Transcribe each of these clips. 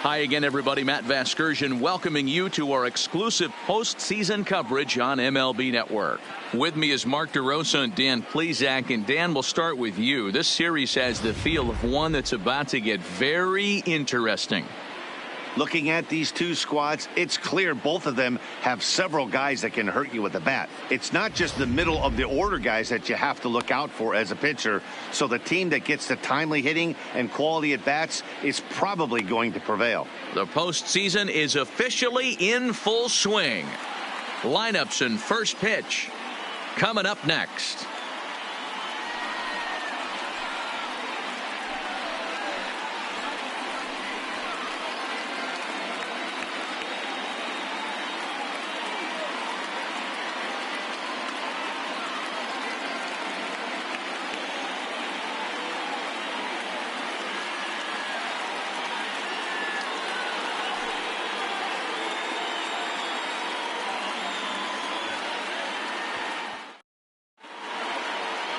Hi again, everybody. Matt Vasgersian welcoming you to our exclusive postseason coverage on MLB Network. With me is Mark DeRosa and Dan Plesac. And Dan, we'll start with you. This series has the feel of one that's about to get very interesting. Looking at these two squads, it's clear both of them have several guys that can hurt you with a bat. It's not just the middle of the order guys that you have to look out for as a pitcher. So the team that gets the timely hitting and quality at bats is probably going to prevail. The postseason is officially in full swing. Lineups and first pitch coming up next.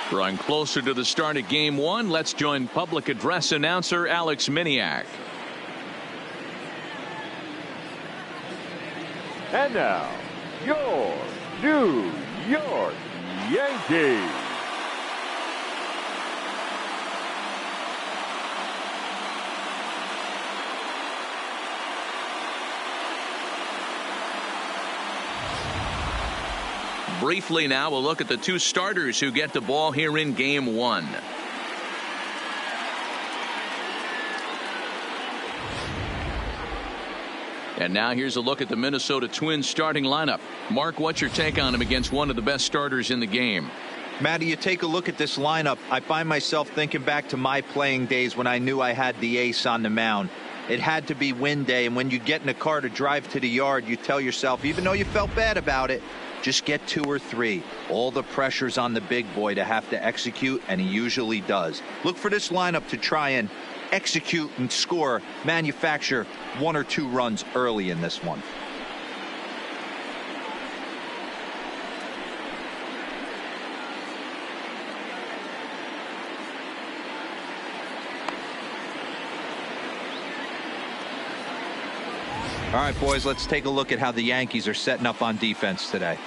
Drawing closer to the start of game one, let's join public address announcer Alex Miniak. And now, your New York Yankees. Briefly now, we'll look at the two starters who get the ball here in game one. And now here's a look at the Minnesota Twins starting lineup. Mark, what's your take on him against one of the best starters in the game? Matty, you take a look at this lineup. I find myself thinking back to my playing days when I knew I had the ace on the mound. It had to be win day, and when you get in a car to drive to the yard, you tell yourself, even though you felt bad about it, just get 2 or 3. All the pressure's on the big boy to have to execute, and he usually does. Look for this lineup to try and execute and score, manufacture 1 or 2 runs early in this one. All right, boys, let's take a look at how the Yankees are setting up on defense today.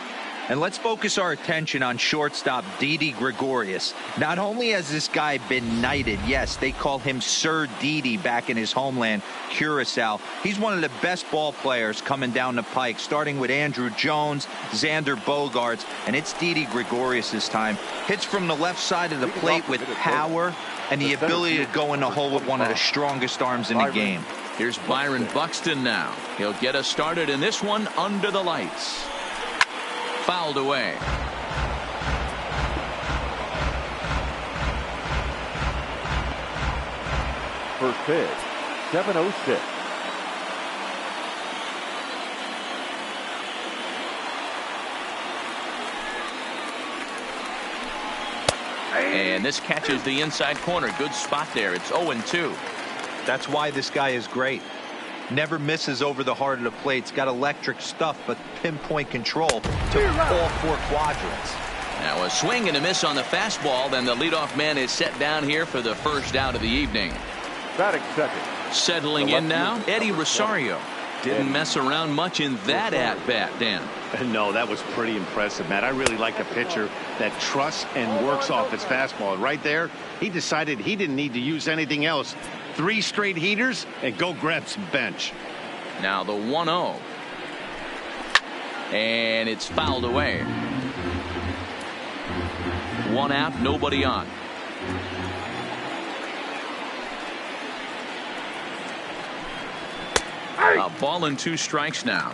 And let's focus our attention on shortstop Didi Gregorius. Not only has this guy been knighted, yes, they call him Sir Didi back in his homeland, Curacao. He's one of the best ball players coming down the pike, starting with Andrew Jones, Xander Bogaerts, and it's Didi Gregorius this time. Hits from the left side of the plate with power and the ability to go in the hole with one of the strongest arms in the game. Here's Byron Buxton now. He'll get us started in this one under the lights. Fouled away. First pitch, 7:06. And this catches the inside corner. Good spot there. It's 0-2. That's why this guy is great. Never misses over the heart of the plate. It's got electric stuff, but pinpoint control to all 4 quadrants. Now a swing and a miss on the fastball. Then the leadoff man is set down here for the first out of the evening. Batting second. Settling in now, Eddie Rosario. Didn't mess around much in that at-bat, Dan. No, that was pretty impressive, Matt. I really like a pitcher that trusts and works off his fastball. And right there, he decided he didn't need to use anything else. 3 straight heaters and go grab some bench. Now the 1-0. And it's fouled away. 1 out, nobody on. A ball and 2 strikes now.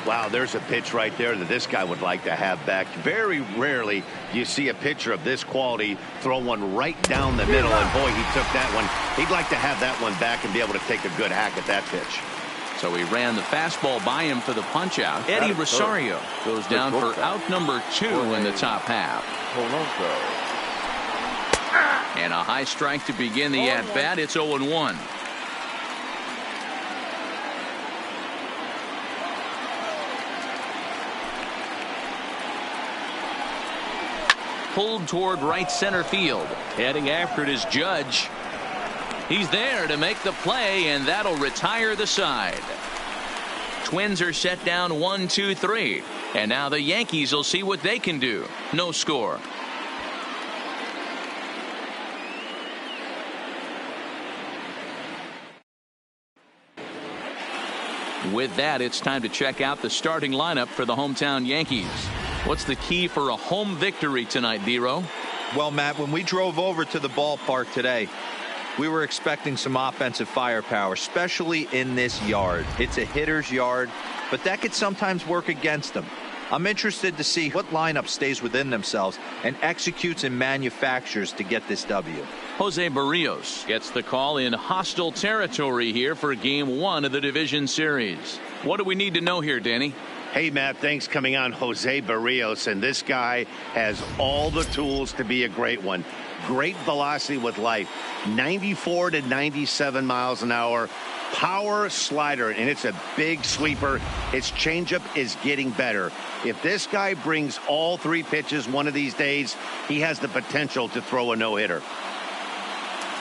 Wow, there's a pitch right there that this guy would like to have back. Very rarely do you see a pitcher of this quality throw one right down the middle, and boy, he took that one. He'd like to have that one back and be able to take a good hack at that pitch. So he ran the fastball by him for the punch out. Eddie Rosario goes down for out number 2 in the top half. And a high strike to begin the at-bat. It's 0-1. pulled toward right center field. Heading after it is Judge. He's there to make the play, and that'll retire the side. Twins are set down 1-2-3. And now the Yankees will see what they can do. No score. With that, it's time to check out the starting lineup for the hometown Yankees. What's the key for a home victory tonight, Dero? Well, Matt, when we drove over to the ballpark today, we were expecting some offensive firepower, especially in this yard. It's a hitter's yard, but that could sometimes work against them. I'm interested to see what lineup stays within themselves and executes and manufactures to get this W. Jose Barrios gets the call in hostile territory here for Game 1 of the division series. What do we need to know here, Danny? Hey, Matt, thanks coming on. Jose Barrios, and this guy has all the tools to be a great one. Great velocity with life, 94 to 97 miles an hour, power slider, and it's a big sweeper. His changeup is getting better. If this guy brings all 3 pitches one of these days, he has the potential to throw a no-hitter.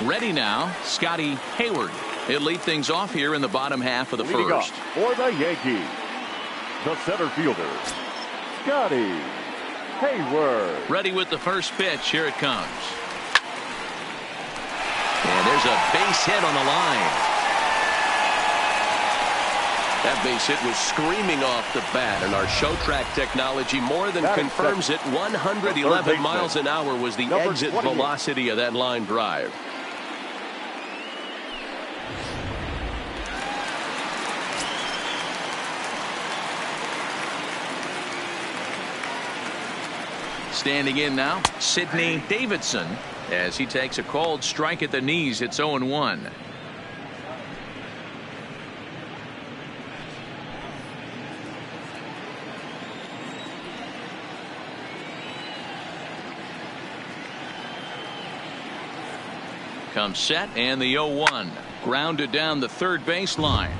Ready now, Scotty Hayward. He'll lead things off here in the bottom half of the Leading first. For the Yankees, the center fielder, Scotty Hayward. Ready with the first pitch. Here it comes. And there's a base hit on the line. That base hit was screaming off the bat, and our show track technology more than confirms it. 111 miles an hour was the exit velocity of that line drive. Standing in now, Sidney Davidson, as he takes a cold strike at the knees. It's 0-1. Comes set, and the 0-1. Grounded down the third baseline.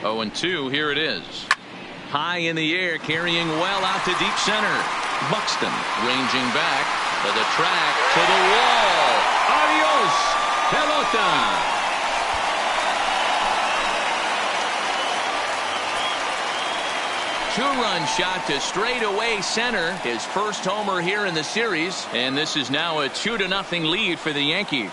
Oh, and 2, here it is. High in the air, carrying well out to deep center. Buxton ranging back to the track, to the wall. Adios, pelota. Two-run shot to straightaway center. His first homer here in the series. And this is now a 2-0 lead for the Yankees.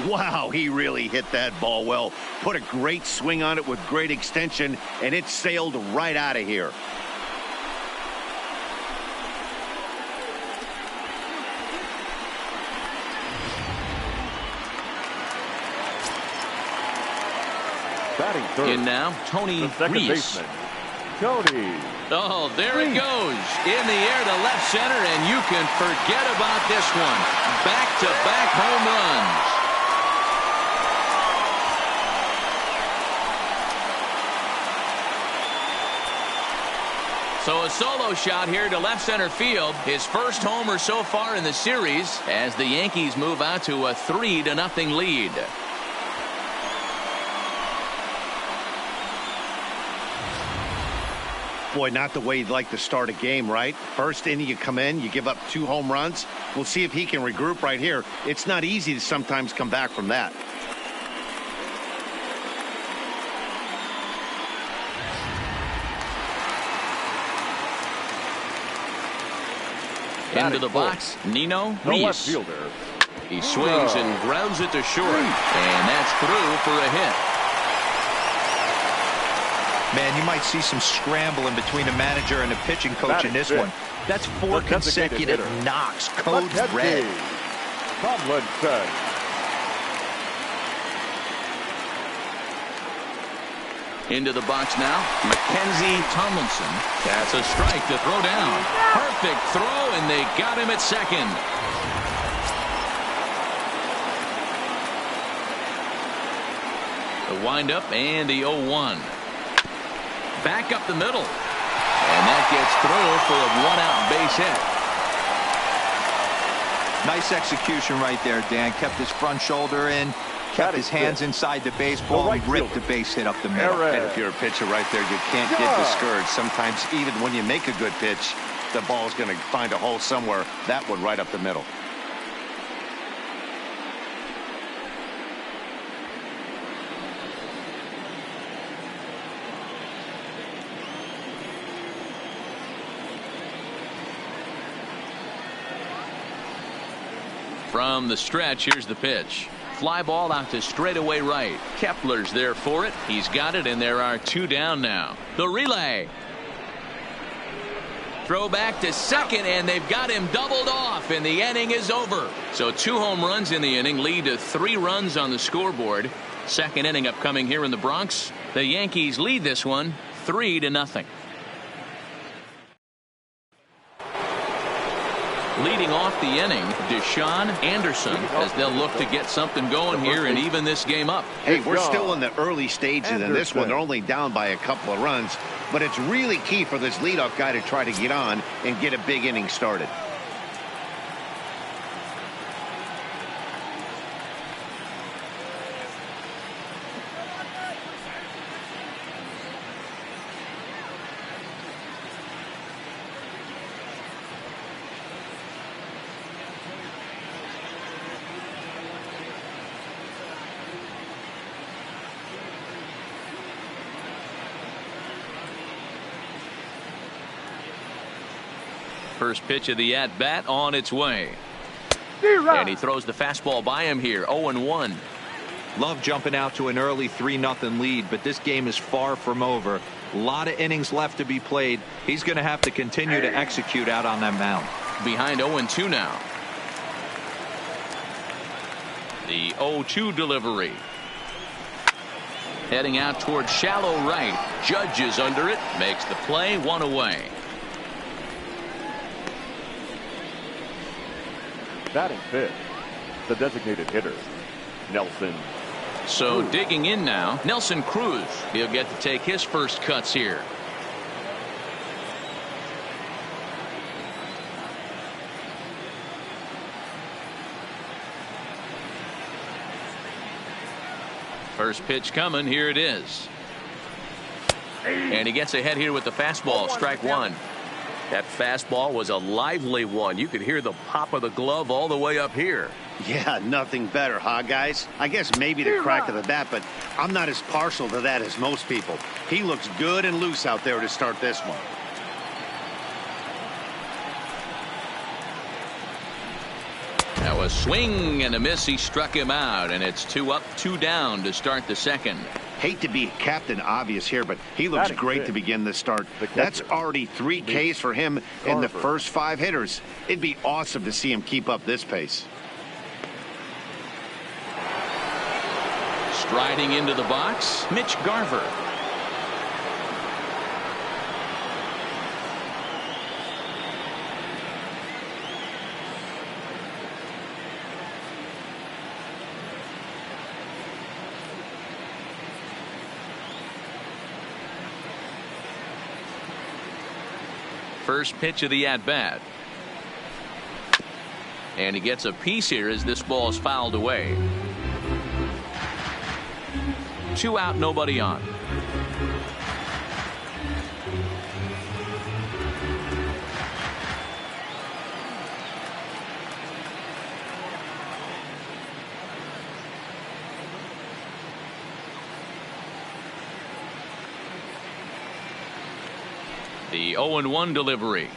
Wow, he really hit that ball well. Put a great swing on it with great extension, and it sailed right out of here. Batting third. In now, Tony Reese. Tony. Oh, there it goes. In the air to left center, and you can forget about this one. Back-to-back home runs. So a solo shot here to left center field. His first homer so far in the series as the Yankees move out to a 3-0 lead. Boy, not the way you'd like to start a game, right? First inning, you come in, you give up 2 home runs. We'll see if he can regroup right here. It's not easy to sometimes come back from that. Into the box, Nino Reese. He swings and grounds it to short, and that's through for a hit. Man, you might see some scrambling between a manager and a pitching coach in this one. That's 4 consecutive knocks. Code red. Tomlinson. Into the box now, Mackenzie Tomlinson. That's a strike to throw down. Perfect throw, and they got him at second. The windup and the 0-1. Back up the middle. And that gets through for a 1-out base hit. Nice execution right there, Dan. Kept his front shoulder in, kept his hands inside the baseball, and ripped the base hit up the middle. And if you're a pitcher right there, you can't get discouraged. Sometimes even when you make a good pitch, the ball's going to find a hole somewhere. That one right up the middle. From the stretch, here's the pitch. Fly ball out to straightaway right. Kepler's there for it. He's got it, and there are 2 down now. The relay. Throw back to second, and they've got him doubled off, and the inning is over. So 2 home runs in the inning lead to 3 runs on the scoreboard. Second inning upcoming here in the Bronx. The Yankees lead this one 3-0. Leading off the inning, Deshaun Anderson, as they'll look to get something going here and even this game up. Hey, we're still in the early stages in this one. They're only down by a couple of runs, but it's really key for this leadoff guy to try to get on and get a big inning started. First pitch of the at-bat on its way. And he throws the fastball by him here. 0-1. Love jumping out to an early 3-0 lead, but this game is far from over. A lot of innings left to be played. He's going to have to continue to execute out on that mound. Behind 0-2 now. The 0-2 delivery. Heading out towards shallow right. Judge is under it. Makes the play. 1 away. Batting fifth, the designated hitter, Nelson. So digging in now, Nelson Cruz. He'll get to take his first cuts here. First pitch coming. Here it is. And he gets ahead here with the fastball. Strike 1. That fastball was a lively one. You could hear the pop of the glove all the way up here. Yeah, nothing better, huh, guys? I guess maybe the crack of the bat, but I'm not as partial to that as most people. He looks good and loose out there to start this one. That was swing and a miss. He struck him out, and it's 2 up, 2 down to start the second. Hate to be Captain Obvious here, but he looks great to begin the start. That's already 3 Ks for him in the first 5 hitters. It'd be awesome to see him keep up this pace. Striding into the box, Mitch Garver. First pitch of the at-bat. And he gets a piece here as this ball is fouled away. 2 out, nobody on. The 0-1 delivery.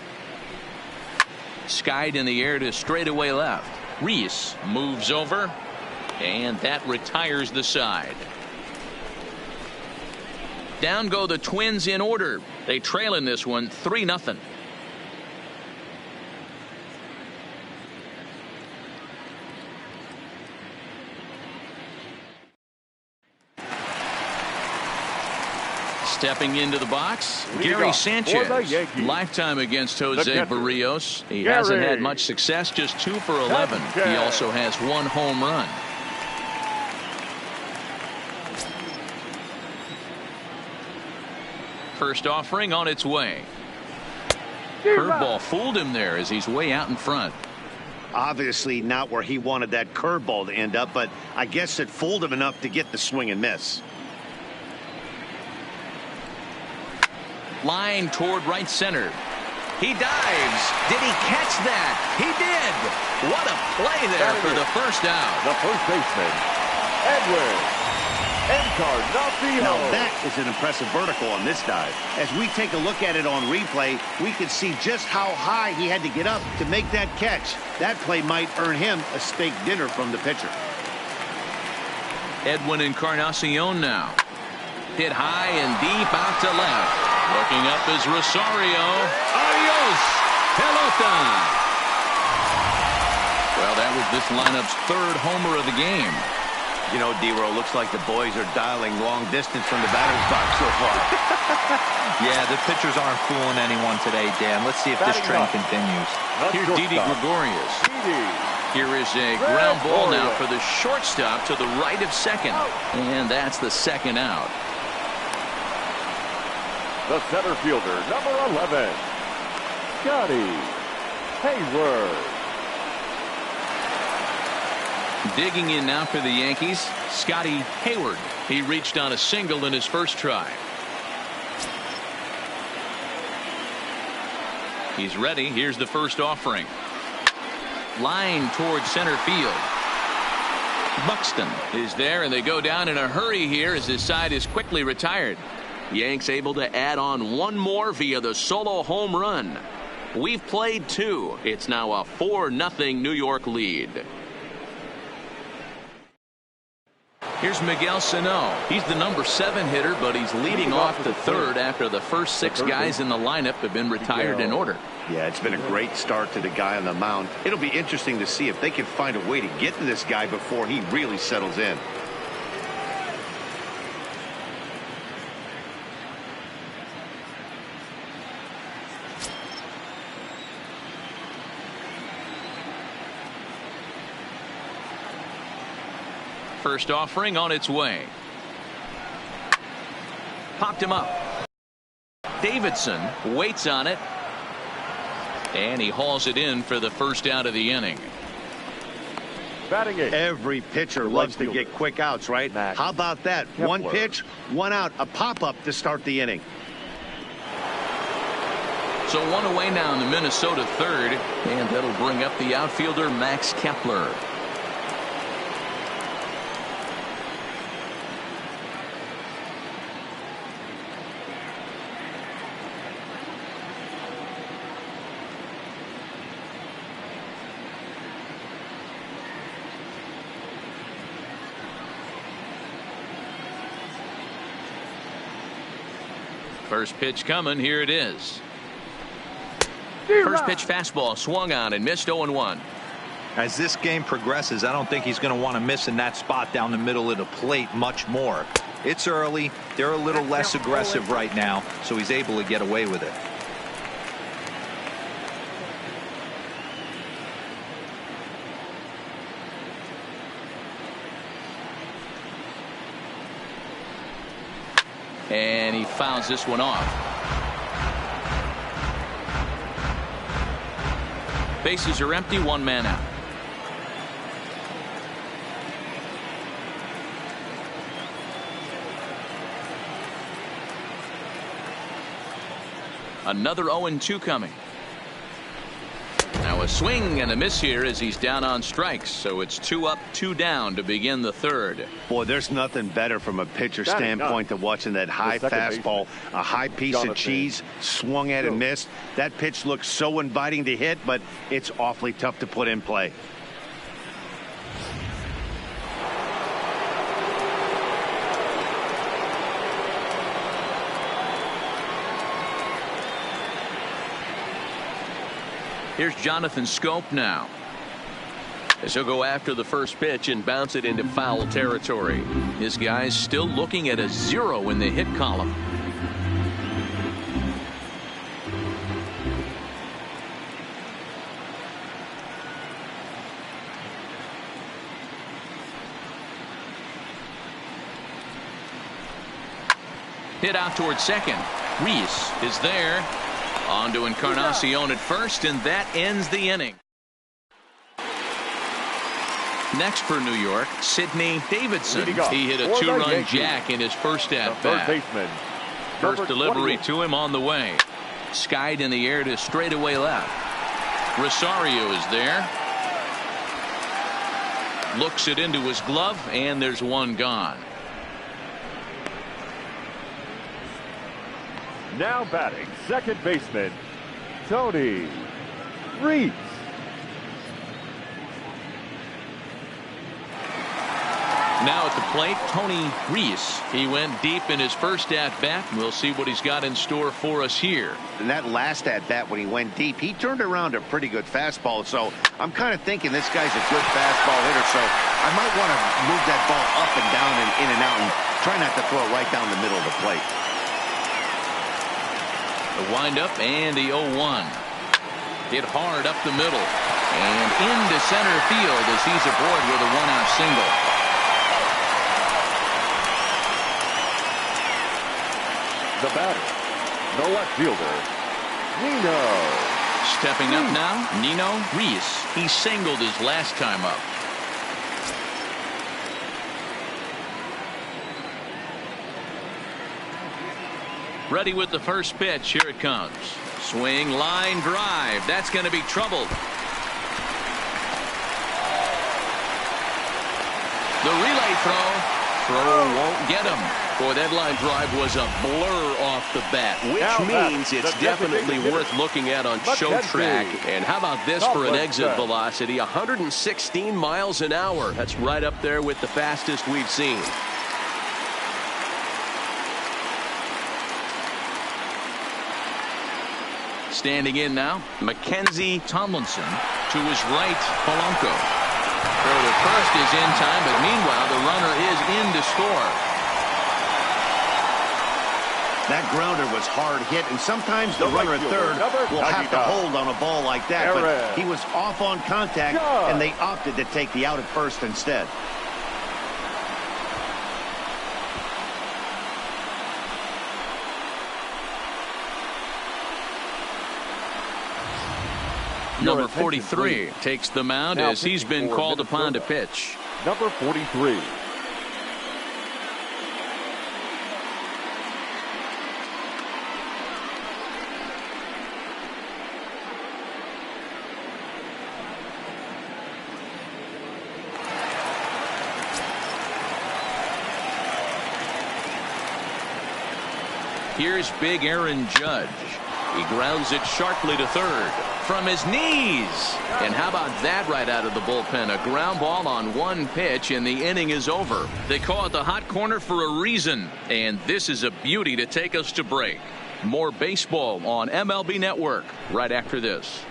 Skied in the air to straightaway left. Reese moves over, and that retires the side. Down go the Twins in order. They trail in this one 3-0. Stepping into the box, Gary Sanchez. Lifetime against Jose Barrios. He hasn't had much success, just 2 for 11. He also has 1 home run. First offering on its way. Curveball fooled him there as he's way out in front. Obviously not where he wanted that curveball to end up, but I guess it fooled him enough to get the swing and miss. Line toward right center. He dives. Did he catch that? He did. What a play there for the first out. The first baseman, Edwin Encarnacion. Now that is an impressive vertical on this dive. As we take a look at it on replay, we can see just how high he had to get up to make that catch. That play might earn him a steak dinner from the pitcher. Edwin Encarnacion now. Hit high and deep out to left. Looking up is Rosario. Adios, pelota. Well, that was this lineup's third homer of the game. You know, D-Row, looks like the boys are dialing long distance from the batter's box so far. Yeah, the pitchers aren't fooling anyone today, Dan. Let's see if this trend continues. Here's Didi Gregorius. Here is a ground ball now for the shortstop to the right of second. And that's the second out. The center fielder, number 11, Scotty Hayward. Digging in now for the Yankees, Scotty Hayward. He reached on a single in his first try. He's ready. Here's the first offering. Line towards center field. Buxton is there, and they go down in a hurry here as his side is quickly retired. Yanks able to add on one more via the solo home run. We've played two. It's now a 4-0 New York lead. Here's Miguel Sano. He's the number 7 hitter, but he's leading off the third after the first 6 guys in the lineup have been retired in order. Yeah, it's been a great start to the guy on the mound. It'll be interesting to see if they can find a way to get to this guy before he really settles in. First offering on its way. Popped him up. Davidson waits on it. And he hauls it in for the first out of the inning. Batting eighth. Every pitcher loves to get quick outs, right? How about that? One pitch, one out, a pop-up to start the inning. So one away now in the Minnesota third. And that'll bring up the outfielder Max Kepler. First pitch coming. Here it is. First pitch fastball swung on and missed 0-1. As this game progresses, I don't think he's going to want to miss in that spot down the middle of the plate much more. It's early. They're a little less aggressive right now, so he's able to get away with it. And he fouls this one off. Bases are empty, 1 man out. Another 0-2 coming. Now a swing and a miss here as he's down on strikes. So it's 2 up, 2 down to begin the third. Boy, there's nothing better from a pitcher standpoint than watching that high fastball, a high piece of cheese, swung at and missed. That pitch looks so inviting to hit, but it's awfully tough to put in play. Here's Jonathan Scope now. As he'll go after the first pitch and bounce it into foul territory. His guy's still looking at a 0 in the hit column. Hit out towards second. Reese is there. On to Encarnacion at first, and that ends the inning. Next for New York, Sidney Davidson. He hit a for the two-run Yankees, jack in his first the at third bat. baseman, First number delivery 28. to him on the way. Skied in the air to straightaway left. Rosario is there. Looks it into his glove, and there's one gone. Now batting, second baseman, Tony Reese. Now at the plate, Tony Reese. He went deep in his first at-bat. We'll see what he's got in store for us here. And that last at-bat when he went deep, he turned around a pretty good fastball. So I'm kind of thinking this guy's a good fastball hitter. So I might want to move that ball up and down and in and out and try not to throw it right down the middle of the plate. The windup and the 0-1. Hit hard up the middle. And into center field as he's aboard with a one-out single. The batter, the left fielder, Nino. Stepping up now, Nino Reese. He singled his last time up. Ready with the first pitch. Here it comes. Swing, line drive. That's going to be trouble. The relay throw. Throw won't get him. Boy, that line drive was a blur off the bat, which means it's definitely worth looking at on show track. And how about this for an exit velocity? 116 miles an hour. That's right up there with the fastest we've seen. Standing in now, Mackenzie Tomlinson. To his right, Polanco. Throw to first is in time, but meanwhile the runner is in to score. That grounder was hard hit, and sometimes the runner at third will have to hold on a ball like that. But he was off on contact, and they opted to take the out at first instead. Number 43 takes the mound as he's been called upon to pitch. Number 43. Here's big Aaron Judge. He grounds it sharply to third from his knees. And how about that right out of the bullpen? A ground ball on one pitch, and the inning is over. They call it the hot corner for a reason. And this is a beauty to take us to break. More baseball on MLB Network right after this.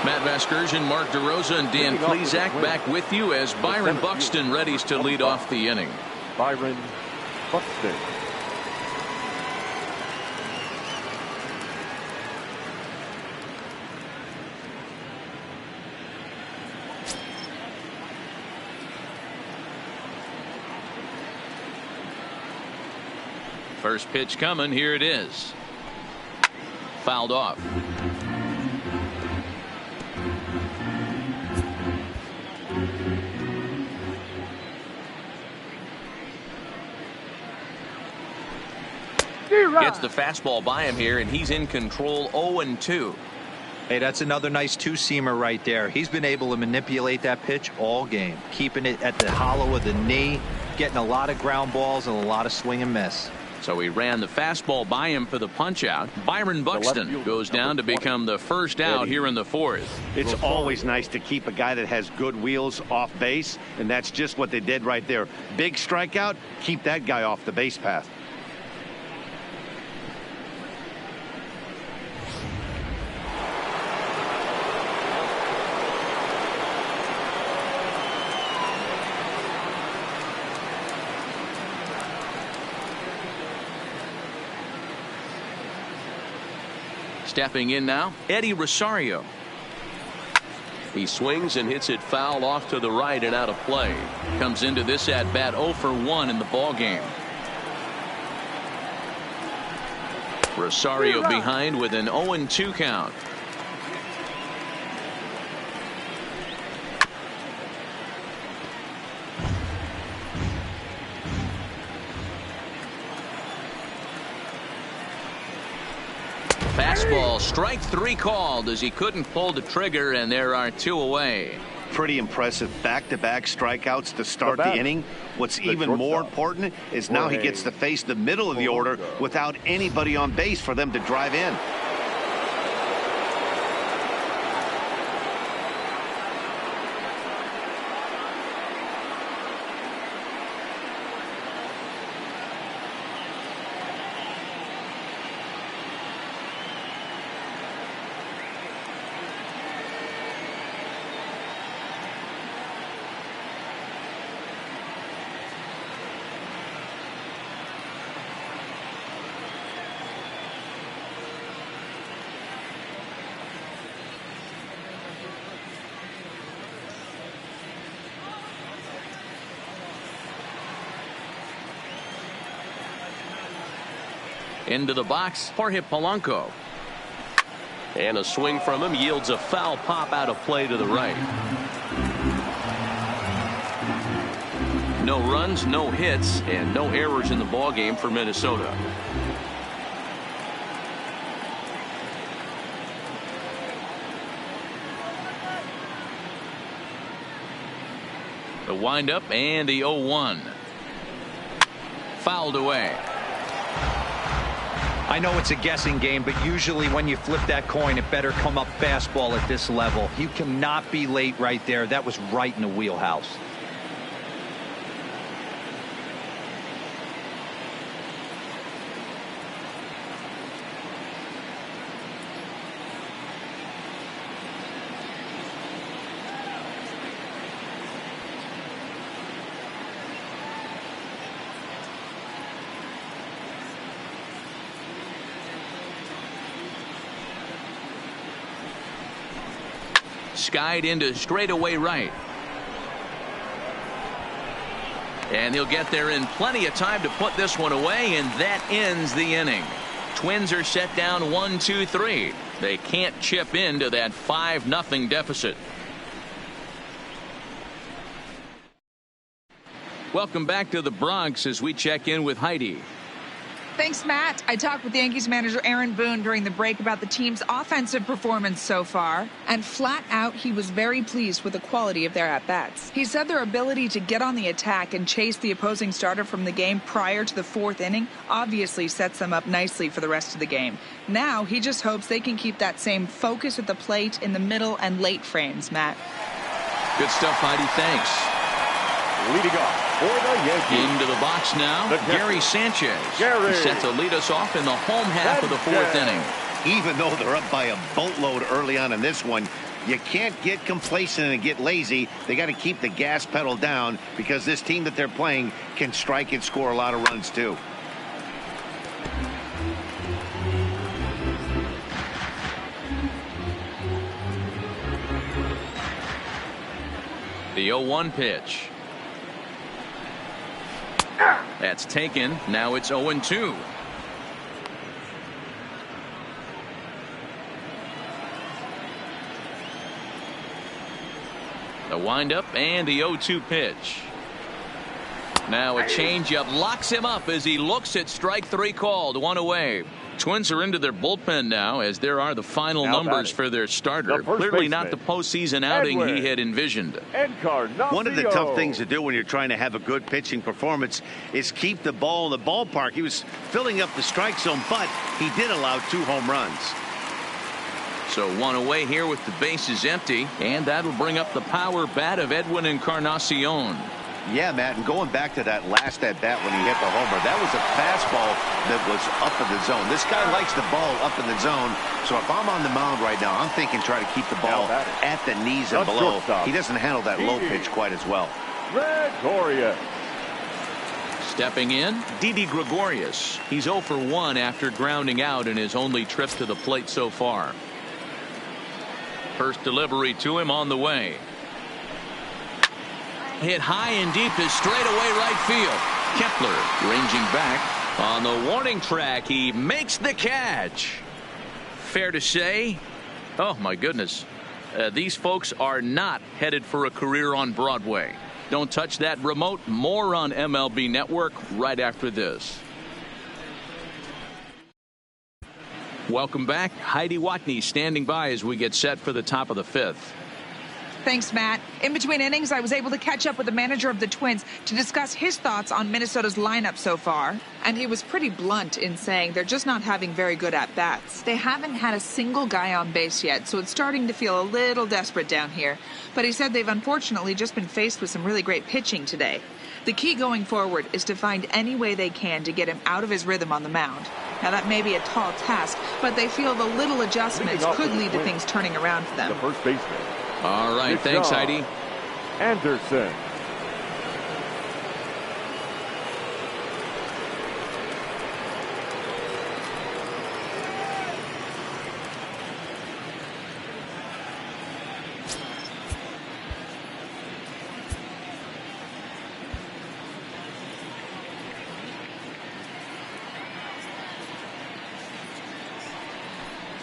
Matt Vasgersian, Mark DeRosa, and Dan Plezak back with you as Byron Buxton readies to lead off the inning. Byron Buxton. First pitch coming. Here it is. Fouled off. Gets the fastball by him here, and he's in control. 0-2. Hey, that's another nice two-seamer right there. He's been able to manipulate that pitch all game, keeping it at the hollow of the knee, getting a lot of ground balls and a lot of swing and miss. So he ran the fastball by him for the punch-out. Byron Buxton goes down to become the first out here in the fourth. It's always nice to keep a guy that has good wheels off base, and that's just what they did right there. Big strikeout, keep that guy off the base path. Stepping in now, Eddie Rosario. He swings and hits it foul off to the right and out of play. Comes into this at bat 0 for 1 in the ball game. Rosario behind with an 0-2 count. Fastball, strike 3 called as he couldn't pull the trigger, and there are 2 away. Pretty impressive back-to-back strikeouts to start the inning. What's even more important is now he gets to face the middle of the order without anybody on base for them to drive in. Into the box, Jorge Polanco. And a swing from him yields a foul pop out of play to the right. No runs, no hits, and no errors in the ballgame for Minnesota. The windup and the 0-1. Fouled away. I know it's a guessing game, but usually when you flip that coin, it better come up fastball at this level. You cannot be late right there. That was right in the wheelhouse. Skied into straightaway right. And he'll get there in plenty of time to put this one away, and that ends the inning. Twins are set down 1-2-3. They can't chip into that 5-0 deficit. Welcome back to the Bronx as we check in with Heidi. Thanks, Matt. I talked with the Yankees manager Aaron Boone during the break about the team's offensive performance so far, and flat out he was very pleased with the quality of their at-bats. He said their ability to get on the attack and chase the opposing starter from the game prior to the 4th inning obviously sets them up nicely for the rest of the game. Now he just hopes they can keep that same focus at the plate in the middle and late frames, Matt. Good stuff, Heidi. Thanks. Leading off for the Yankees. Into the box now, Gary Sanchez. He's set to lead us off in the home half of the 4th inning. Even though they're up by a boatload early on in this one, you can't get complacent and get lazy. They got to keep the gas pedal down because this team that they're playing can strike and score a lot of runs too. The 0-1 pitch. That's taken. Now it's 0-2. The windup and the 0-2 pitch. Now a changeup locks him up as he looks at strike 3 called. 1 away. Twins are into their bullpen now as there are the final numbers for their starter. Clearly not the postseason outing he had envisioned. One of the tough things to do when you're trying to have a good pitching performance is keep the ball in the ballpark. He was filling up the strike zone, but he did allow 2 home runs. So 1 away here with the bases empty, and that'll bring up the power bat of Edwin Encarnacion. Yeah, Matt, and going back to that last at-bat when he hit the homer, that was a fastball that was up in the zone. This guy likes the ball up in the zone, so if I'm on the mound right now, I'm thinking try to keep the ball at the knees and below. He doesn't handle that low pitch quite as well. Gregorius. Stepping in, Didi Gregorius. He's 0 for 1 after grounding out in his only trip to the plate so far. First delivery to him on the way. Hit high and deep to straightaway right field. Kepler ranging back. On the warning track, he makes the catch. Fair to say, oh my goodness, these folks are not headed for a career on Broadway. Don't touch that remote. More on MLB Network right after this. Welcome back. Heidi Watney standing by as we get set for the top of the fifth. Thanks, Matt. In between innings, I was able to catch up with the manager of the Twins to discuss his thoughts on Minnesota's lineup so far. And he was pretty blunt in saying they're just not having very good at-bats. They haven't had a single guy on base yet, so it's starting to feel a little desperate down here. But he said they've unfortunately just been faced with some really great pitching today. The key going forward is to find any way they can to get him out of his rhythm on the mound. Now, that may be a tall task, but they feel the little adjustments could lead to things turning around for them. The first baseman. All right, thanks, Heidi. Anderson.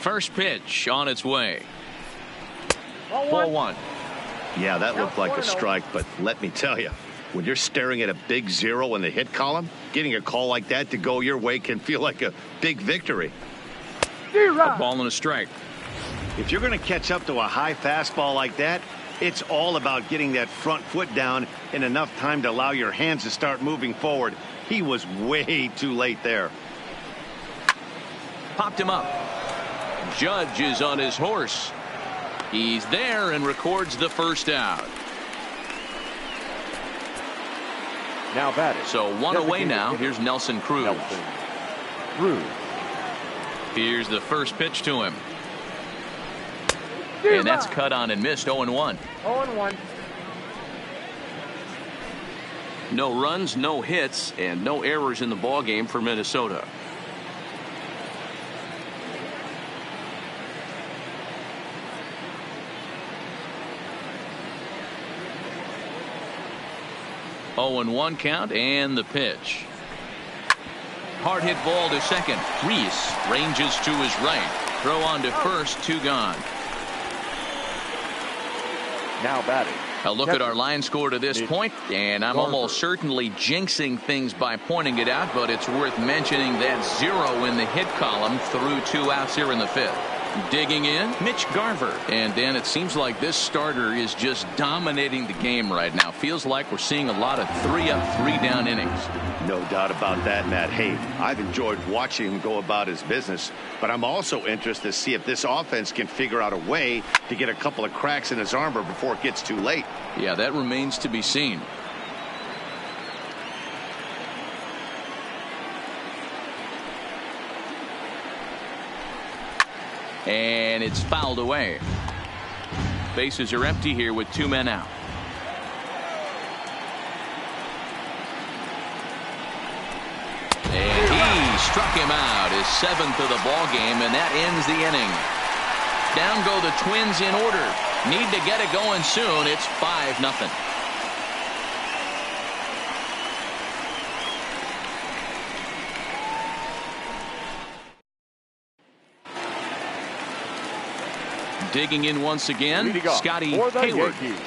First pitch on its way. Ball one. Yeah, that looked like a strike, but let me tell you, when you're staring at a big zero in the hit column, getting a call like that to go your way can feel like a big victory. A ball and a strike. If you're going to catch up to a high fastball like that, it's all about getting that front foot down in enough time to allow your hands to start moving forward. He was way too late there. Popped him up. Judge is on his horse. He's there and records the first out. Now batting. So one away now. Here's Nelson Cruz. Here's the first pitch to him. And that's cut on and missed. 0-1. 0-1. No runs, no hits, and no errors in the ball game for Minnesota. Oh, 0-1 count and the pitch. Hard hit ball to second. Reese ranges to his right. Throw on to first. 2 gone. Now batting. A look at our line score to this point, and I'm almost certainly jinxing things by pointing it out, but it's worth mentioning that 0 in the hit column through 2 outs here in the fifth. Digging in, Mitch Garver. And Dan, it seems like this starter is just dominating the game right now. Feels like we're seeing a lot of 3-up, 3-down innings. No doubt about that, Matt. Hey, I've enjoyed watching him go about his business, but I'm also interested to see if this offense can figure out a way to get a couple of cracks in his armor before it gets too late. Yeah, that remains to be seen. And it's fouled away. Bases are empty here with 2 men out. And he struck him out, his 7th of the ball game, and that ends the inning. Down go the Twins in order. Need to get it going soon. It's 5-0. Digging in once again, Scotty Hayward. Yankees,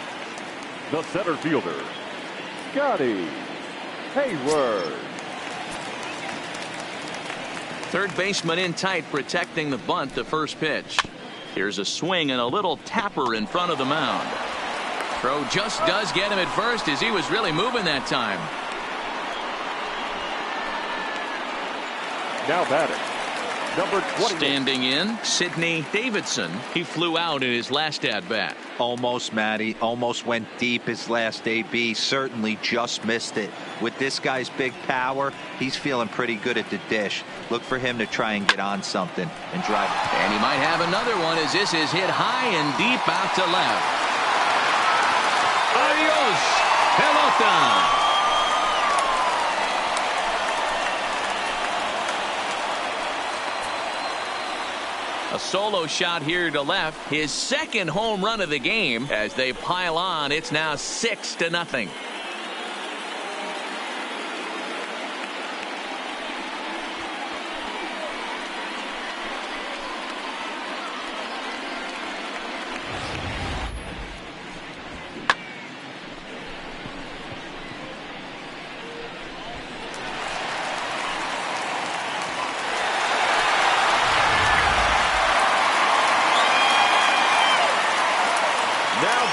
the center fielder, Scotty Hayward. Third baseman in tight, protecting the bunt. The first pitch. Here's a swing and a little tapper in front of the mound. Throw just does get him at first, as he was really moving that time. Now batting, number 20. Standing in, Sidney Davidson. He flew out in his last at-bat. Almost, Matty. Almost went deep his last AB. Certainly just missed it. With this guy's big power, he's feeling pretty good at the dish. Look for him to try and get on something and drive it. And he might have another one, as this is hit high and deep out to left. Adios, pelota. A solo shot here to left. His second home run of the game. As they pile on, it's now 6-0.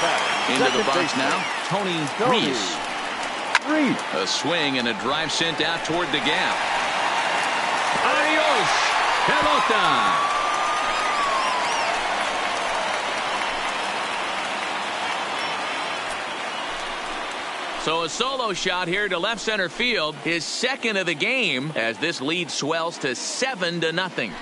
batting. Into the Second box baseman. now, Tony Reese. A swing and a drive sent out toward the gap. Adios, pelota. So a solo shot here to left center field, his second of the game, as this lead swells to 7-0.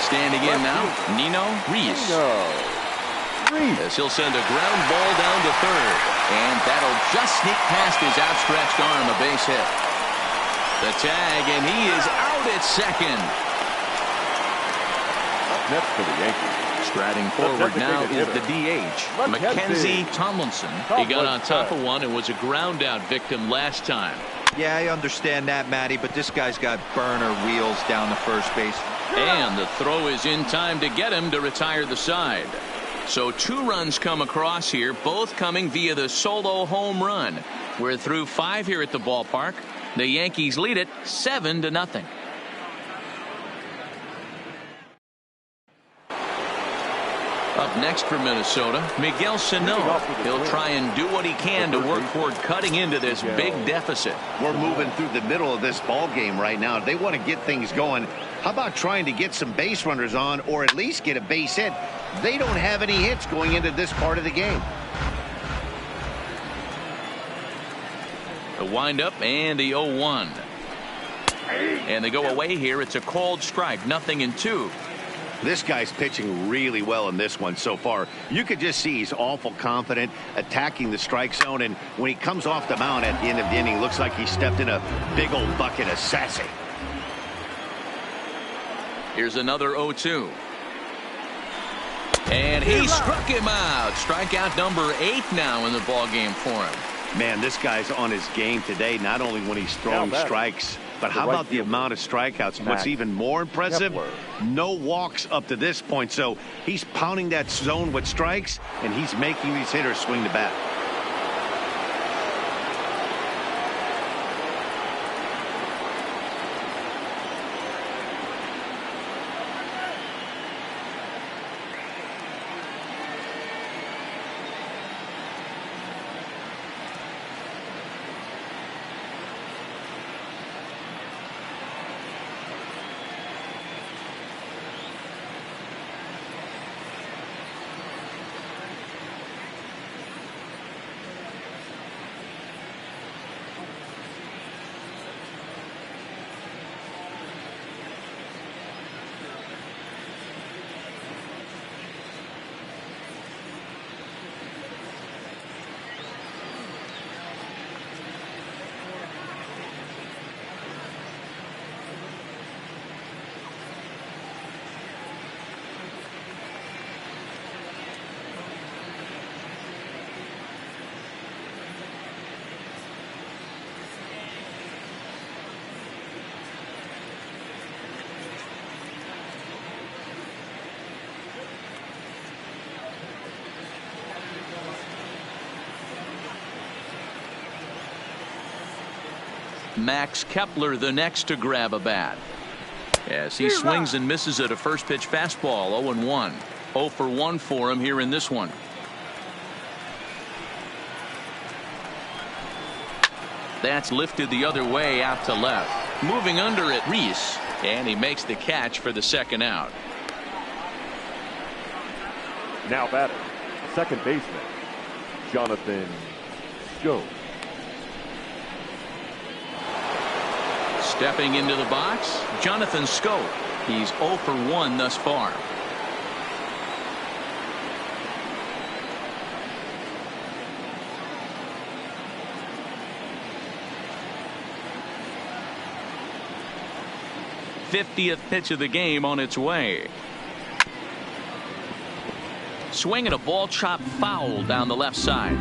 Standing in now, Nino Reese. As he'll send a ground ball down to third. And that'll just sneak past his outstretched arm, a base hit. The tag, and he is out at second. Up next for the Yankees. Striding forward now is the DH, Mackenzie Tomlinson. He got on top of one and was a ground out victim last time. Yeah, I understand that, Matty, but this guy's got burner wheels down the first base. And the throw is in time to get him to retire the side. So 2 runs come across here, both coming via the solo home run. We're through 5 here at the ballpark. The Yankees lead it 7-0. Up next for Minnesota, Miguel Sano. He'll try and do what he can to work toward cutting into this big deficit. We're moving through the middle of this ball game right now. They want to get things going. How about trying to get some base runners on, or at least get a base hit? They don't have any hits going into this part of the game. The windup and the 0-1. And they go away here. It's a called strike, 0-2. This guy's pitching really well in this one so far. You could just see he's awful confident, attacking the strike zone, and when he comes off the mound at the end of the inning, looks like he stepped in a big old bucket of sassy. Here's another 0-2. And he struck him out. Strikeout number 8 now in the ball game for him. Man, this guy's on his game today, not only when he's throwing strikes, but how about the amount of strikeouts? What's even more impressive, no walks up to this point. So he's pounding that zone with strikes, and he's making these hitters swing the bat. Max Kepler the next to grab a bat. As he swings and misses at a first pitch fastball. 0-1. 0 for 1 for him here in this one. That's lifted the other way out to left. Moving under it, Reese. And he makes the catch for the second out. Now batting, second baseman, Jonathan Jones. Stepping into the box, Jonathan Scope. He's 0 for 1 thus far. '50th pitch of the game on its way. Swinging a ball chopped foul down the left side.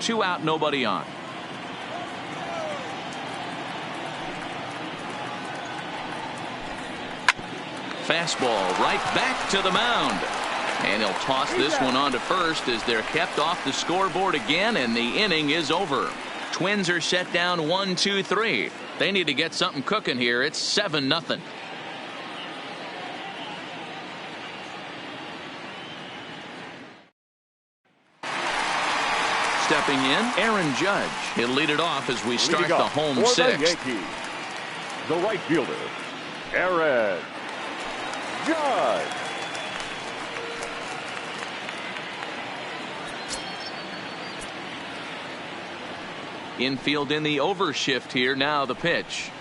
2 out, nobody on. Fastball right back to the mound. And he'll toss this one on to first as they're kept off the scoreboard again, and the inning is over. Twins are set down 1-2-3. They need to get something cooking here. It's 7-0. Stepping in, Aaron Judge. He'll lead it off as we start the home sixth. The right fielder, Aaron Judge. Infield in the overshift here. Now the pitch.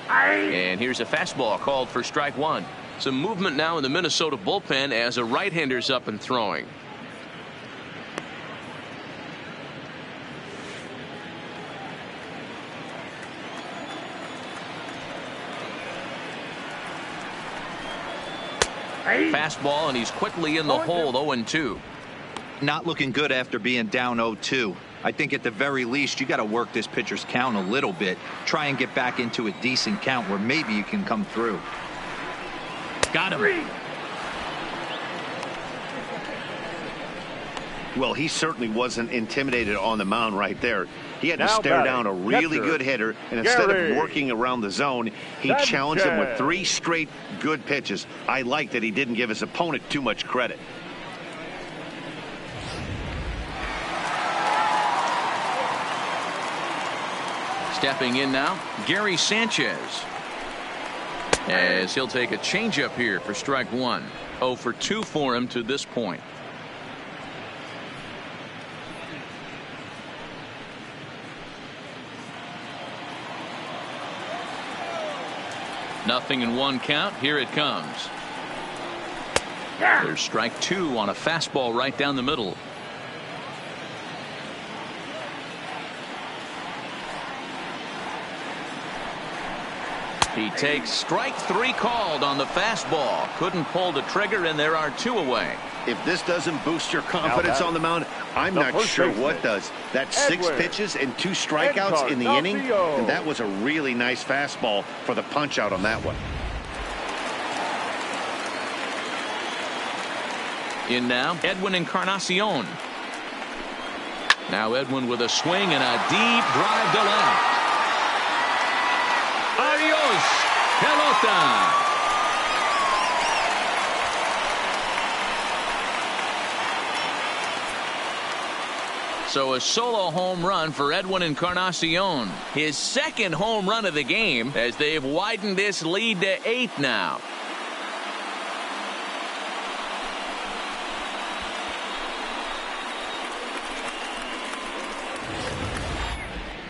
And here's a fastball called for strike one. Some movement now in the Minnesota bullpen as a right-hander's up and throwing. Fastball, and he's quickly in the hole. 0-2. Not looking good after being down 0-2. I think at the very least you got to work this pitcher's count a little bit. Try and get back into a decent count where maybe you can come through. Got him. Well, he certainly wasn't intimidated on the mound right there. He had to stare down a really good hitter, and instead of working around the zone, he challenged him with 3 straight good pitches. I like that he didn't give his opponent too much credit. Stepping in now, Gary Sanchez. As he'll take a changeup here for strike one. 0 for 2 for him to this point. Nothing in 1 count. Here it comes. There's strike 2 on a fastball right down the middle. He takes strike 3 called on the fastball. Couldn't pull the trigger, and there are 2 away. If this doesn't boost your confidence on the mound, I'm not sure what does. That's 6 pitches and 2 strikeouts in the inning, and that was a really nice fastball for the punch out on that one. In now, Edwin Encarnacion. Now Edwin with a swing and a deep drive to left. Adios, pelota. So a solo home run for Edwin Encarnacion. His 2nd home run of the game as they've widened this lead to 8 now.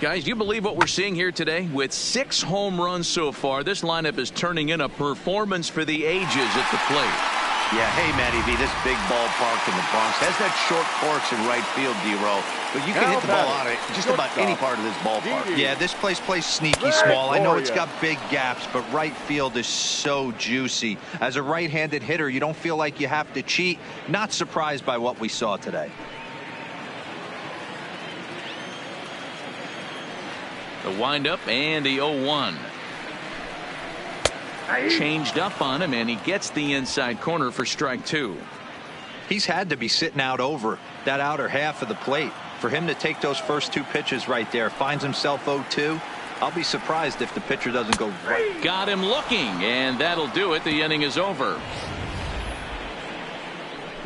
Guys, do you believe what we're seeing here today? With 6 home runs so far, this lineup is turning in a performance for the ages at the plate. Yeah, hey, MLBThe, this big ballpark in the Bronx has that short porch in right field, D-Row, but you can hit the ball out of just about any part of this ballpark. Yeah, this place plays sneaky small. I know it's got big gaps, but right field is so juicy. As a right-handed hitter, you don't feel like you have to cheat. Not surprised by what we saw today. The windup and the 0-1. Changed up on him, and he gets the inside corner for strike 2. He's had to be sitting out over that outer half of the plate. For him to take those first 2 pitches right there, finds himself 0-2. I'll be surprised if the pitcher doesn't go right. Got him looking, and that'll do it. The inning is over.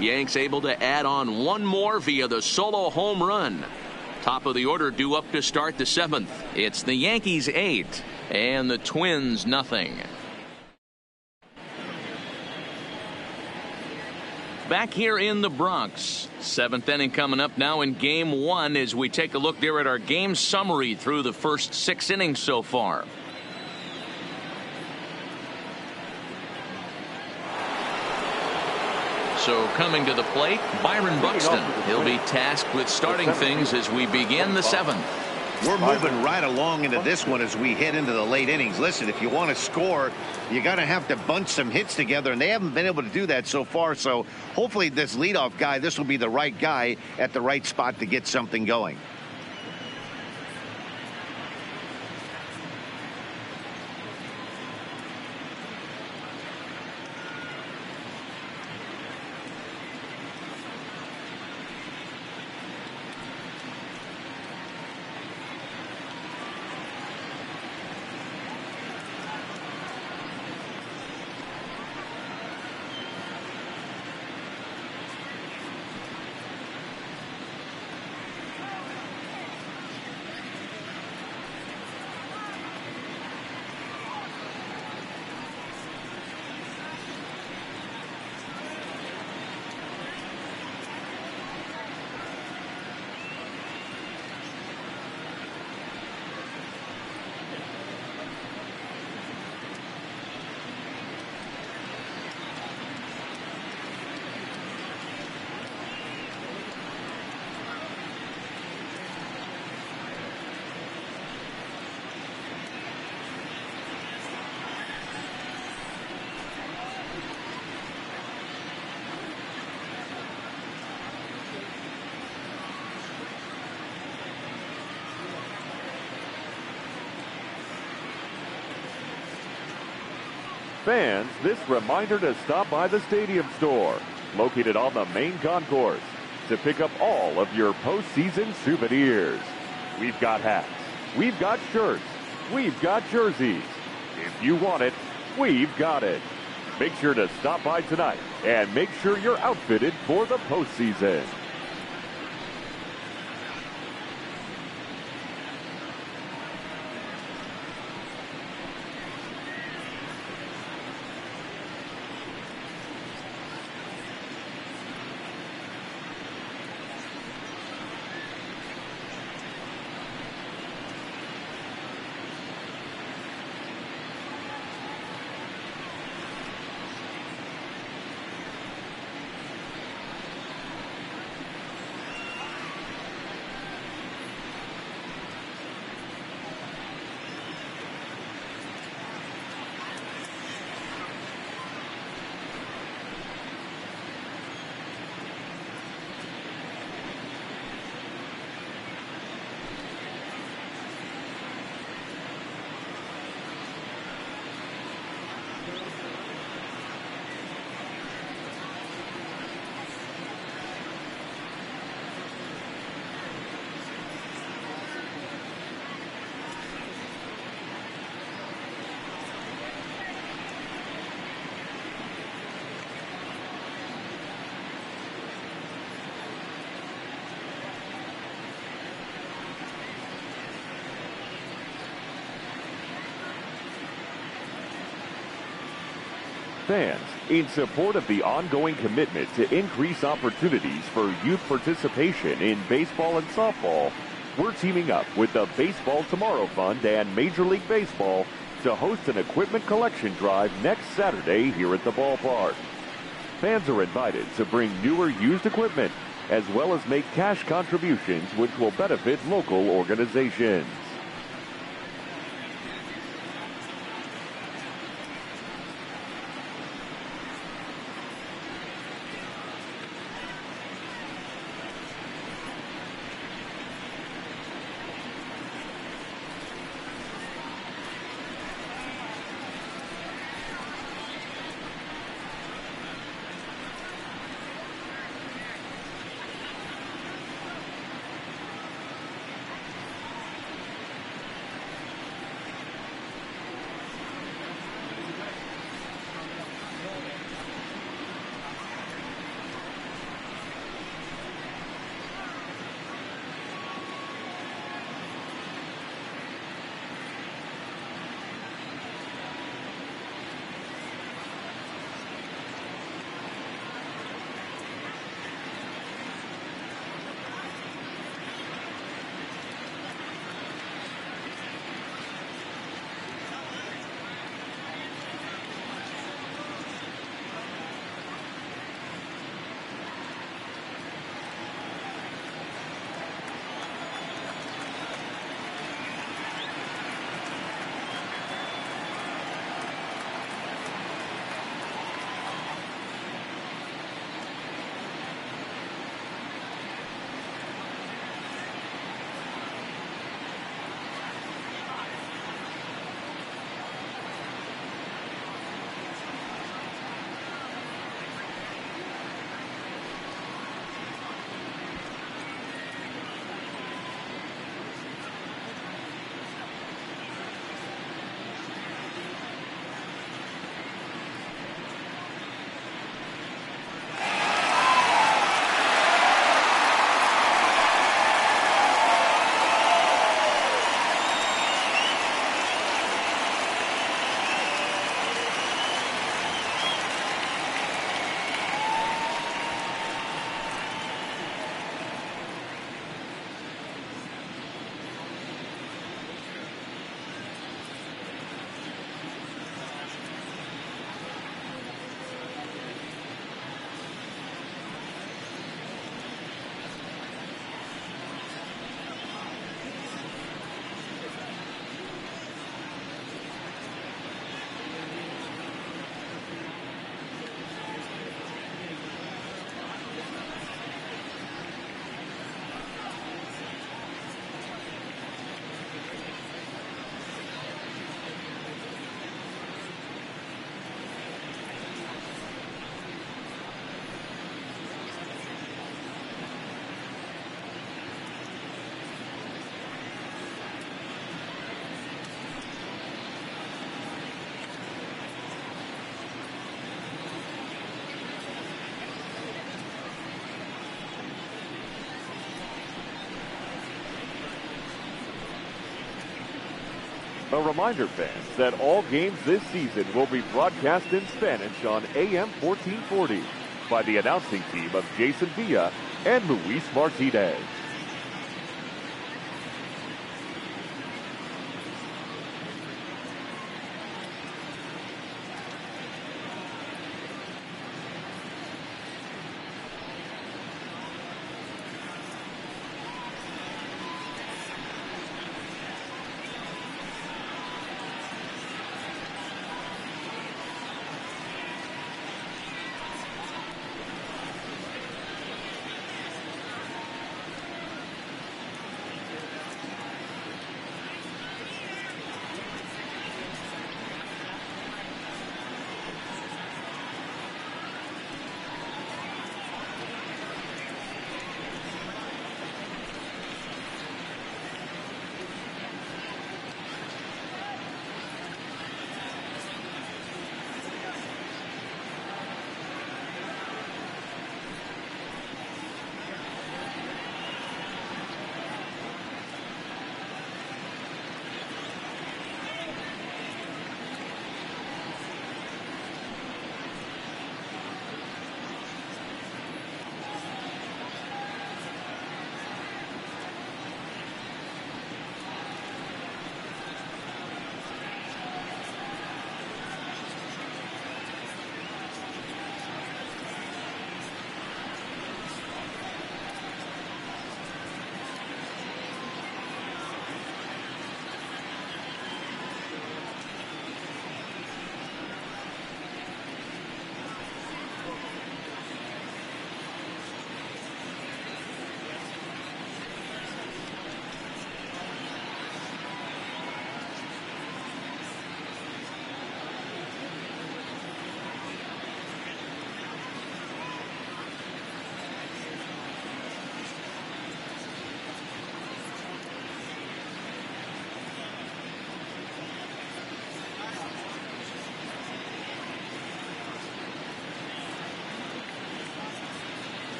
Yanks able to add on 1 more via the solo home run. Top of the order due up to start the 7th. It's the Yankees 8 and the Twins nothing. Back here in the Bronx, 7th inning coming up now in game 1 as we take a look there at our game summary through the first 6 innings so far. So coming to the plate, Byron Buxton. He'll be tasked with starting things as we begin the 7th. We're moving right along into this one as we head into the late innings. Listen, if you want to score, you got to have to bunch some hits together, and they haven't been able to do that so far. So hopefully this leadoff guy, this will be the right guy at the right spot to get something going. Fans, this reminder to stop by the Stadium Store, located on the main concourse, to pick up all of your postseason souvenirs. We've got hats, we've got shirts, we've got jerseys. If you want it, we've got it. Make sure to stop by tonight and make sure you're outfitted for the postseason. Fans, in support of the ongoing commitment to increase opportunities for youth participation in baseball and softball, we're teaming up with the Baseball Tomorrow Fund and Major League Baseball to host an equipment collection drive next Saturday here at the ballpark. Fans are invited to bring newer used equipment, as well as make cash contributions which will benefit local organizations. A reminder, fans, that all games this season will be broadcast in Spanish on AM 1440 by the announcing team of Jason Villa and Luis Martinez.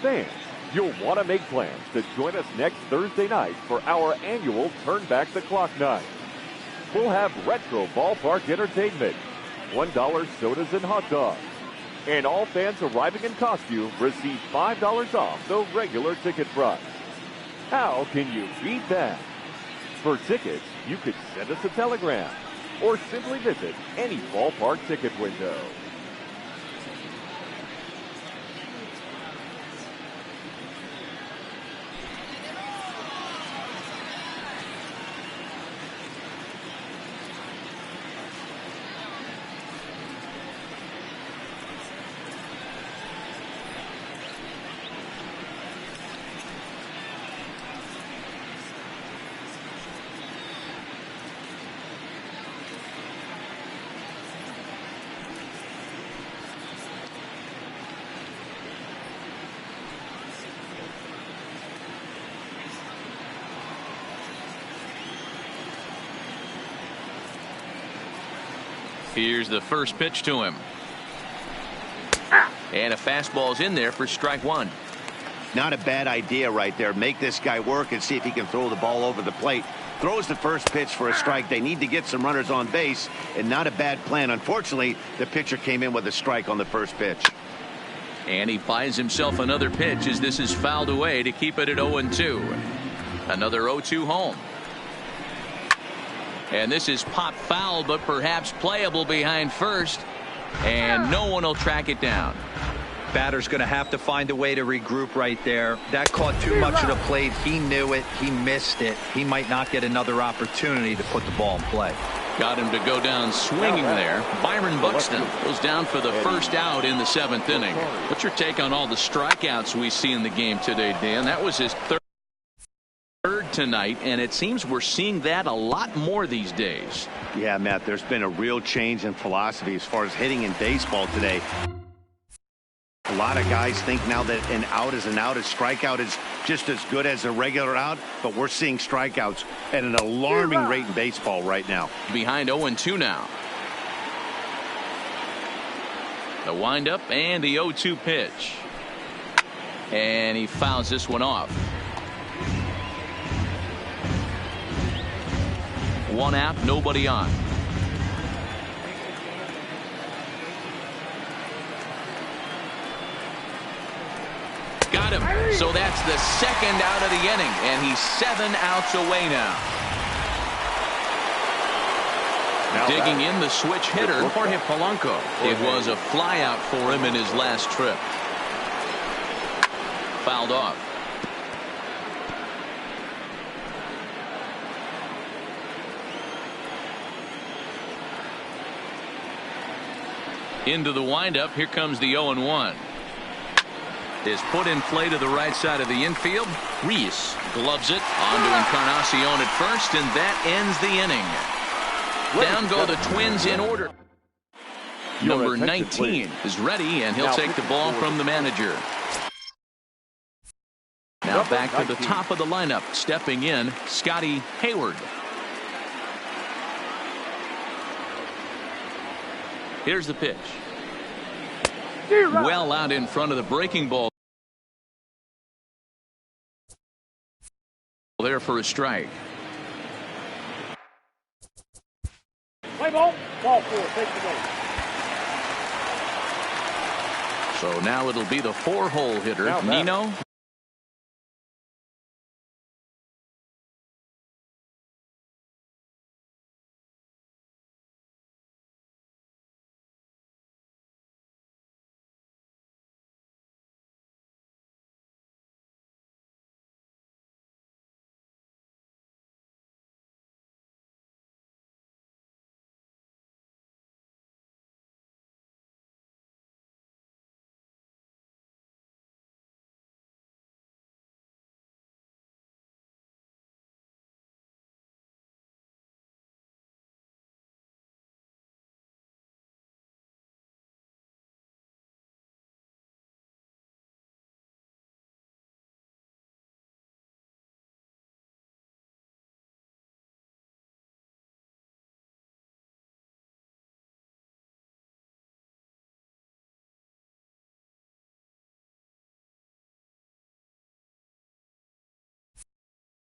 Fans, you'll want to make plans to join us next Thursday night for our annual Turn Back the Clock night. We'll have retro ballpark entertainment, $1 sodas and hot dogs, and all fans arriving in costume receive $5 off the regular ticket price. How can you beat that? For tickets, you could send us a telegram or simply visit any ballpark ticket window. Here's the first pitch to him. And a fastball's in there for strike one. Not a bad idea right there. Make this guy work and see if he can throw the ball over the plate. Throws the first pitch for a strike. They need to get some runners on base, and not a bad plan. Unfortunately, the pitcher came in with a strike on the first pitch. And he buys himself another pitch as this is fouled away to keep it at 0-2. Another 0-2 home. And this is pop foul, but perhaps playable behind first. And no one will track it down. Batter's going to have to find a way to regroup right there. That caught too much of the plate. He knew it. He missed it. He might not get another opportunity to put the ball in play. Got him to go down swinging there. Byron Buxton goes down for the first out in the 7th inning. What's your take on all the strikeouts we see in the game today, Dan? That was his third tonight, and it seems we're seeing that a lot more these days. Yeah, Matt, there's been a real change in philosophy as far as hitting in baseball today. A lot of guys think now that an out is an out. A strikeout is just as good as a regular out, but we're seeing strikeouts at an alarming rate in baseball right now. Behind 0-2 now. The windup and the 0-2 pitch. And he fouls this one off. One out, nobody on. Got him. So that's the second out of the inning, and he's 7 outs away now. Digging in the switch hitter, Jorge Polanco. It was a flyout for him in his last trip. Fouled off. Into the windup. Here comes the 0-1. Is put in play to the right side of the infield. Reese gloves it onto Encarnacion at first, and that ends the inning. Down go the Twins in order. Number 19 is ready, and he'll take the ball from the manager. Now back to the top of the lineup. Stepping in, Scotty Hayward. Here's the pitch. Well out in front of the breaking ball. There for a strike. Play ball. Ball 4. Take the ball. So now it'll be the 4-hole hitter, Nino.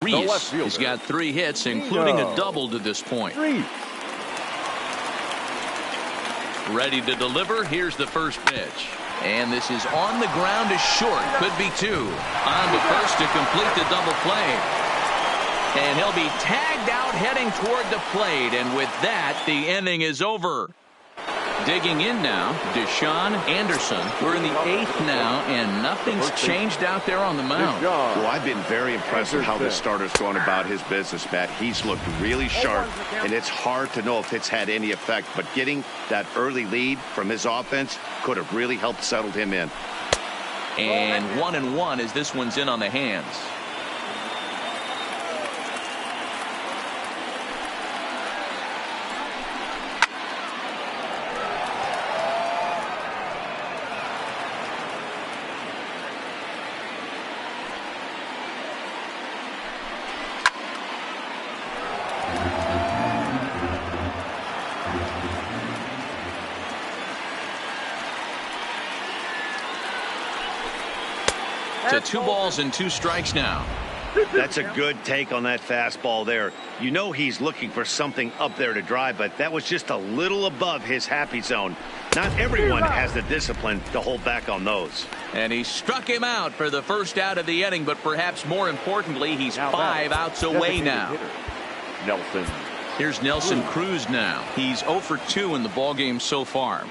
Reese has got 3 hits, including a double to this point. Ready to deliver. Here's the first pitch. And this is on the ground is short. Could be 2. On to first to complete the double play. And he'll be tagged out heading toward the plate. And with that, the inning is over. Digging in now, Deshaun Anderson. We're in the 8th now, and nothing's changed out there on the mound. Well, I've been very impressed with how this starter's going about his business, Matt. He's looked really sharp, and it's hard to know if it's had any effect. But getting that early lead from his offense could have really helped settle him in. And 1-1 as this one's in on the hands. to 2 balls and 2 strikes now. That's a good take on that fastball there. You know he's looking for something up there to drive, but that was just a little above his happy zone. Not everyone has the discipline to hold back on those. And he struck him out for the first out of the inning, but perhaps more importantly, he's 5 outs away now. Nelson. Here's Nelson Cruz now. He's 0 for 2 in the ballgame so far.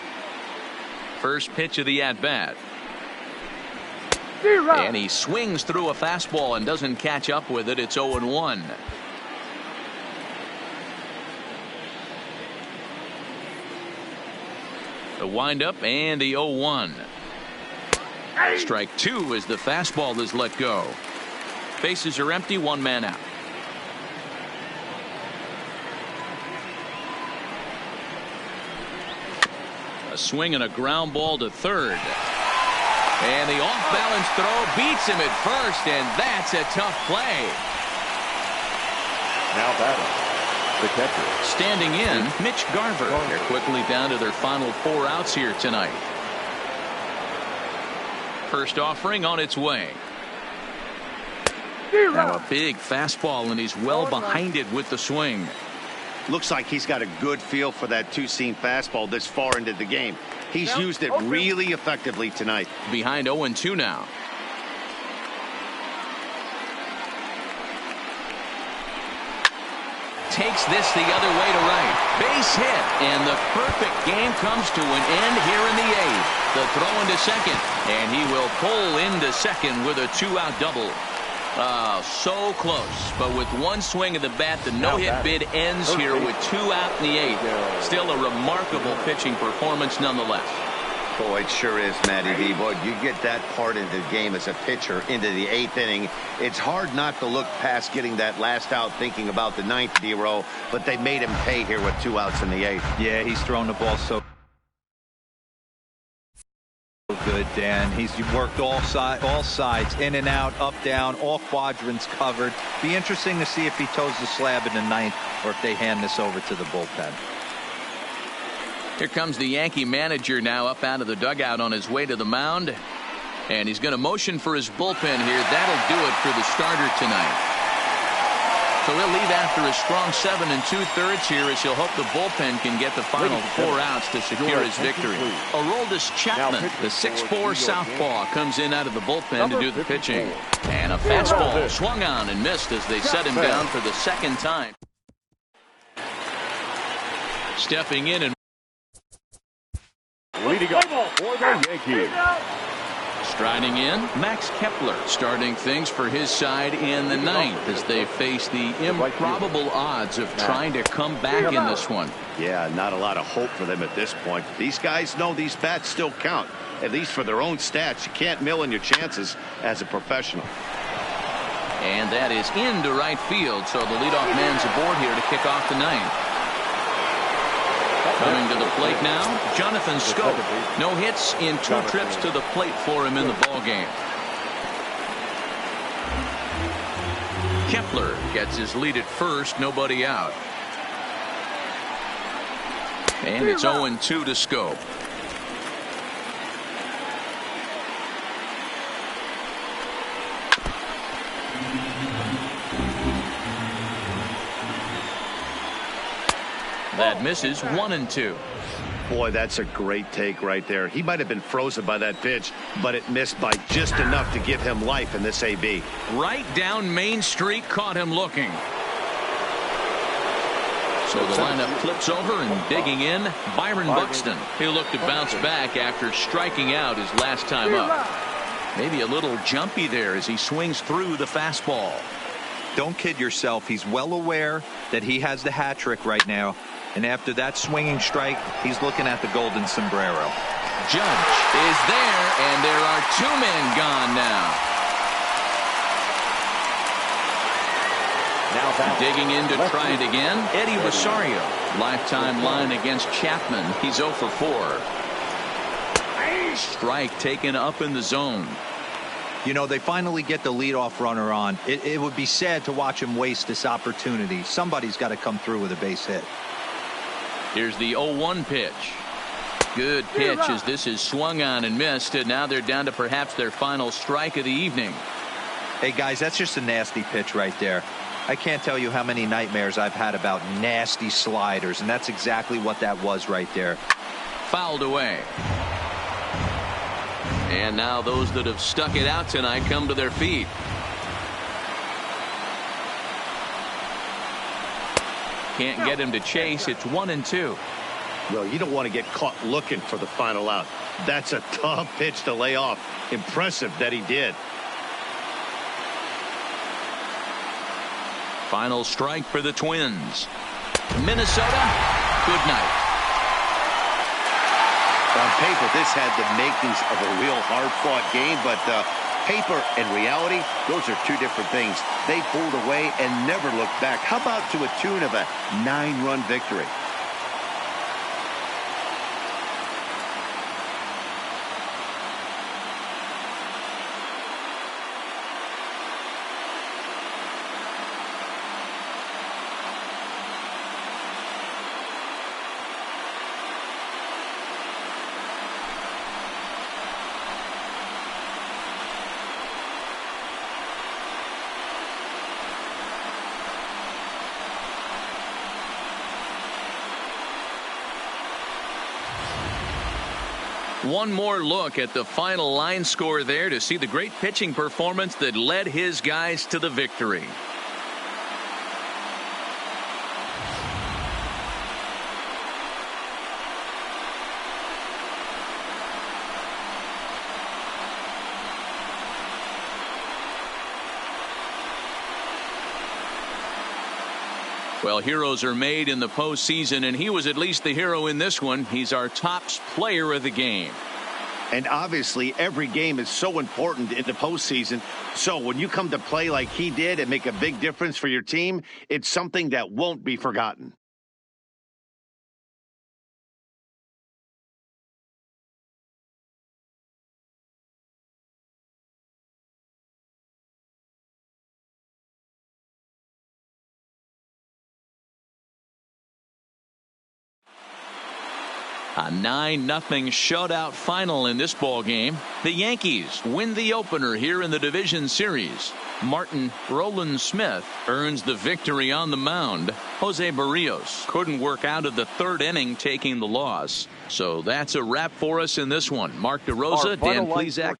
First pitch of the at-bat. And he swings through a fastball and doesn't catch up with it. It's 0-1. The windup and the 0-1. Strike 2 as the fastball is let go. Bases are empty, 1 man out. A swing and a ground ball to third. And the off-balance throw beats him at first, and that's a tough play. Now batting, the catcher. Standing in, Mitch Garver. They're quickly down to their final 4 outs here tonight. First offering on its way. Now a big fastball, and he's well behind it with the swing. Looks like he's got a good feel for that 2-seam fastball this far into the game. He's used it really effectively tonight. Behind 0-2 now. Takes this the other way to right. Base hit, and the perfect game comes to an end here in the 8th. The throw into second, and he will pull into second with a 2-out double. Oh, so close, but with 1 swing of the bat, the no-hit bid ends here with 2 out in the 8th. Still a remarkable pitching performance nonetheless. Boy, it sure is, MLBThe. Boy, you get that part into the game as a pitcher into the 8th inning. It's hard not to look past getting that last out, thinking about the 9th zero, but they made him pay here with 2 outs in the 8th. Yeah, he's thrown the ball so good, Dan. He's worked all sides, in and out, up, down, all quadrants covered. Be interesting to see if he toes the slab in the 9th or if they hand this over to the bullpen. Here comes the Yankee manager now up out of the dugout on his way to the mound. And he's going to motion for his bullpen here. That'll do it for the starter tonight. So he'll leave after a strong 7 2/3 here as he'll hope the bullpen can get the final 4 outs to secure his victory. Aroldis Chapman, the 6'4" southpaw, comes in out of the bullpen to do the pitching. And a fastball swung on and missed as they set him down for the 2nd time. Stepping in and leading up for the Yankees. striding in, Max Kepler starting things for his side in the 9th as they face the improbable odds of trying to come back in this one. Yeah, not a lot of hope for them at this point. These guys know these bats still count, at least for their own stats. You can't mill in your chances as a professional. And that is into right field, so the leadoff man's aboard here to kick off the 9th. Coming to the plate now, Jonathan Scope. No hits in 2 trips to the plate for him in the ballgame. Kepler gets his lead at first, nobody out. And it's 0-2 to Scope. That misses 1-2. Boy, that's a great take right there. He might have been frozen by that pitch, but it missed by just enough to give him life in this AB. Right down Main Street, caught him looking. So the lineup flips over and digging in, Byron Buxton. He'll look to bounce back after striking out his last time up. Maybe a little jumpy there as he swings through the fastball. Don't kid yourself. He's well aware that he has the hat trick right now. And after that swinging strike, he's looking at the golden sombrero. Judge is there, and there are 2 men gone now. Digging in to try it again, Eddie Rosario. Lifetime line against Chapman. He's 0 for 4. Strike taken up in the zone. You know, they finally get the leadoff runner on. It would be sad to watch him waste this opportunity. Somebody's got to come through with a base hit. Here's the 0-1 pitch. Good pitch as this is swung on and missed, and now they're down to perhaps their final strike of the evening. Hey, guys, that's just a nasty pitch right there. I can't tell you how many nightmares I've had about nasty sliders, and that's exactly what that was right there. Fouled away. And now those that have stuck it out tonight come to their feet. Can't get him to chase. It's 1-2. Well, you don't want to get caught looking for the final out. That's a tough pitch to lay off. Impressive that he did. Final strike for the Twins. Minnesota, good night. On paper, this had the makings of a real hard-fought game, but paper and reality, those are two different things. They pulled away and never looked back. How about to a tune of a 9-run victory? One more look at the final line score there to see the great pitching performance that led his guys to the victory. Well, heroes are made in the postseason, and he was at least the hero in this one. He's our top player of the game. And obviously, every game is so important in the postseason. So when you come to play like he did and make a big difference for your team, it's something that won't be forgotten. A 9-0 shutout final in this ball game. The Yankees win the opener here in the division series. Martin Roland Smith earns the victory on the mound. Jose Barrios couldn't work out of the third inning, taking the loss. So that's a wrap for us in this one. Mark DeRosa, Dan Plezak.